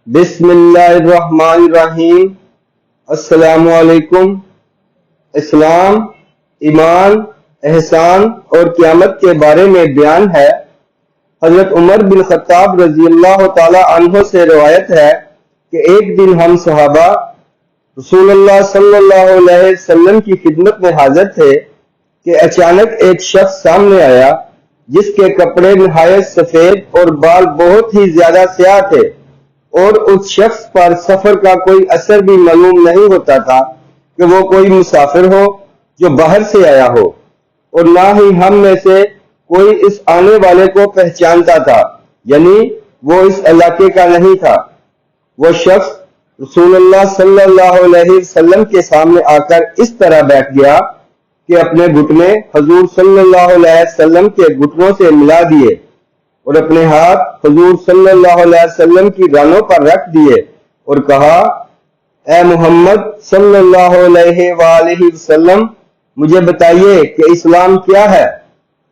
बिस्मिल्लाहिर्रहमानिर्रहीम। अस्सलामु अलैकुम। इस्लाम, ईमान, एहसान और क़यामत के बारे में बयान है। हजरत उमर बिन खत्ताब रज़ियल्लाहु ताला अन्हु से रिवायत है कि एक दिन हम सहाबा रसूलुल्लाह सल्लल्लाहु अलैहि वसल्लम की खिदमत में हाजिर थे कि अचानक एक शख्स सामने आया जिसके कपड़े निहायत सफेद और बाल बहुत ही ज्यादा स्याह थे, और उस शख्स पर सफर का कोई असर भी मालूम नहीं होता था कि वो कोई मुसाफिर हो जो बाहर से आया हो, और ना ही हम में से कोई इस आने वाले को पहचानता था, यानी वो इस इलाके का नहीं था। वो शख्स रसूलुल्लाह सल्लल्लाहु अलैहि वसल्लम के सामने आकर इस तरह बैठ गया कि अपने घुटने हजूर सल्लल्लाहु अलैहि वसल्लम के घुटनों से मिला दिए और अपने हाथ हजूर सल्लल्लाहु अलैहि वसल्लम की रानों पर रख दिए और कहा, ए मोहम्मद सल्लल्लाहु अलैहि वसल्लम, मुझे बताइए कि इस्लाम क्या है।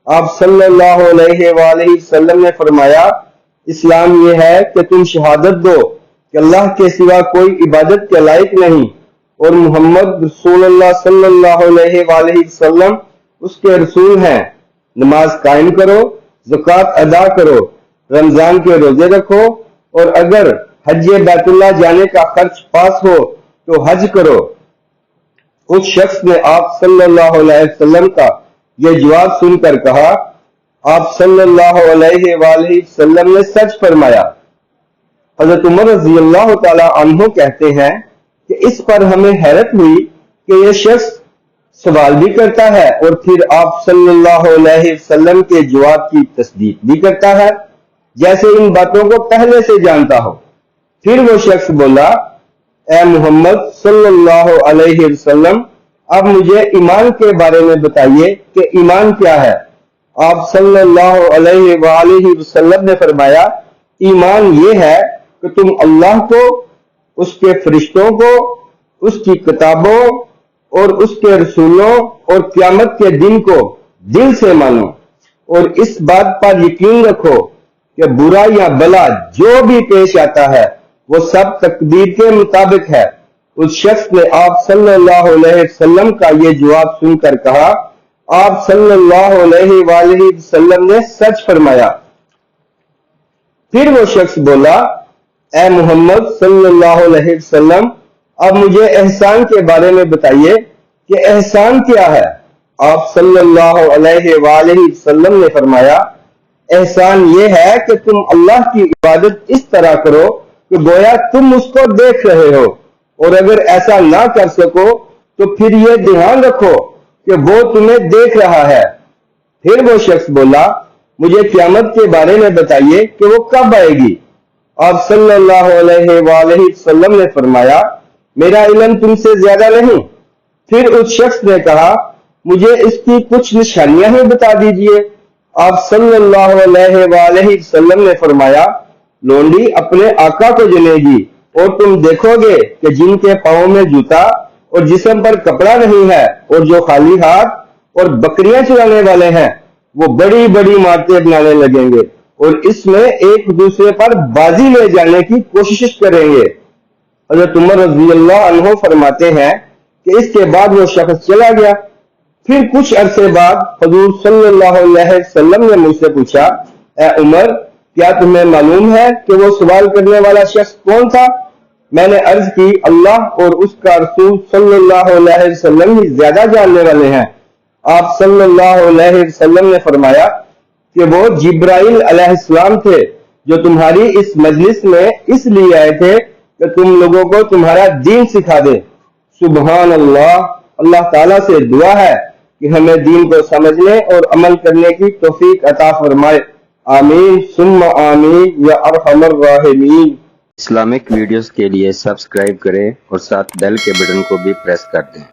आप सल्लल्लाहु अलैहि वसल्लम ने फरमाया, इस्लाम ये है कि तुम शहादत दो कि अल्लाह के सिवा कोई इबादत के लायक नहीं और मोहम्मद रसूलुल्लाह सल्लल्लाहु अलैहि वसल्लम उसके रसूल हैं। नमाज कायम करो, ज़कात अदा करो, रमजान के रोजे रखो, और अगर हज बैतुल्लाह जाने का खर्च पास हो तो हज करो। उस शख्स ने आप सल्लल्लाहु अलैहि वसल्लम का यह जवाब सुनकर कहा, आप सल्लल्लाहु अलैहि वसल्लम ने सच फरमाया। हजरत उमर रज़ियल्लाहु ताला अन्हु कहते हैं कि इस पर हमें हैरत हुई कि यह शख्स सवाल भी करता है और फिर आप सल्लल्लाहु अलैहि वसल्लम के जवाब की तस्दीक भी करता है, जैसे इन बातों को पहले से जानता हो। फिर वो शख्स बोला, ए मोहम्मद सल्लल्लाहु अलैहि वसल्लम, अब मुझे ईमान के बारे में बताइए कि ईमान क्या है। आप सल्लल्लाहु अलैहि वसल्लम ने फरमाया, ईमान ये है कि तुम अल्लाह को, उसके फरिश्तों को, उसकी किताबों और उसके रसूलों और क़यामत के दिन को दिल से मानो और इस बात पर यकीन रखो कि बुरा या भला जो भी पेश आता है वो सब तकदीर के मुताबिक है। उस शख्स ने आप सल्लल्लाहु अलैहि वसल्लम का ये जवाब सुनकर कहा, आप सल्लल्लाहु अलैहि वसल्लम ने सच फरमाया। फिर वो शख्स बोला, ए मोहम्मद सल्लल्लाहु अलैहि वसल्लम, अब मुझे एहसान के बारे में बताइए कि एहसान क्या है। आप सल्लल्लाहु अलैहि वसल्लम ने फरमाया, एहसान ये है कि तुम अल्लाह की इबादत इस तरह करो कि गोया तुम उसको देख रहे हो, और अगर ऐसा ना कर सको तो फिर ये ध्यान रखो कि वो तुम्हें देख रहा है। फिर वो शख्स बोला, मुझे क़यामत के बारे में बताइए कि वो कब आएगी। आप सल्लल्लाहु अलैहि वसल्लम ने फरमाया, मेरा इल्म तुमसे ज्यादा नहीं। फिर उस शख्स ने कहा, मुझे इसकी कुछ निशानियां ही बता दीजिए। आप सल्लल्लाहु अलैहि वसल्लम ने फरमाया, लोंडी अपने आका को जनेगी और तुम देखोगे कि जिनके पांव में जूता और जिस्म पर कपड़ा नहीं है और जो खाली हाथ और बकरियां चुराने वाले हैं वो बड़ी बड़ी इमारतें बनाने लगेंगे और इसमें एक दूसरे पर बाजी ले जाने की कोशिश करेंगे। हजरत उमर रज़ियल्लाहु अन्हु फरमाते हैं कि इसके बाद वो शख्स चला गया। फिर कुछ अरसे बाद हजूर सल्लल्लाहु अलैहि वसल्लम ने मुझसे पूछा, ए उमर, क्या तुम्हें मालूम है कि वो सवाल करने वाला शख्स कौन था। मैंने अर्ज की, अल्लाह और उसका रसूल सल्लल्लाहु अलैहि वसल्लम ही ज्यादा जानने वाले हैं। आप सल्लल्लाहु अलैहि वसल्लम ने फरमाया कि वो जिब्राइल अलैहिस्सलाम थे जो तुम्हारी इस मजलिस में इसलिए आए थे कि तुम लोगों को तुम्हारा दीन सिखा दे। सुबहान अल्लाह। अल्लाह ताला से दुआ है कि हमें दीन को समझने और अमल करने की तौफीक अता फरमाए। आमीन सुम्मा आमीन या अरहमर राहिमीन। इस्लामिक वीडियोस के लिए सब्सक्राइब करें और साथ बेल के बटन को भी प्रेस कर दें।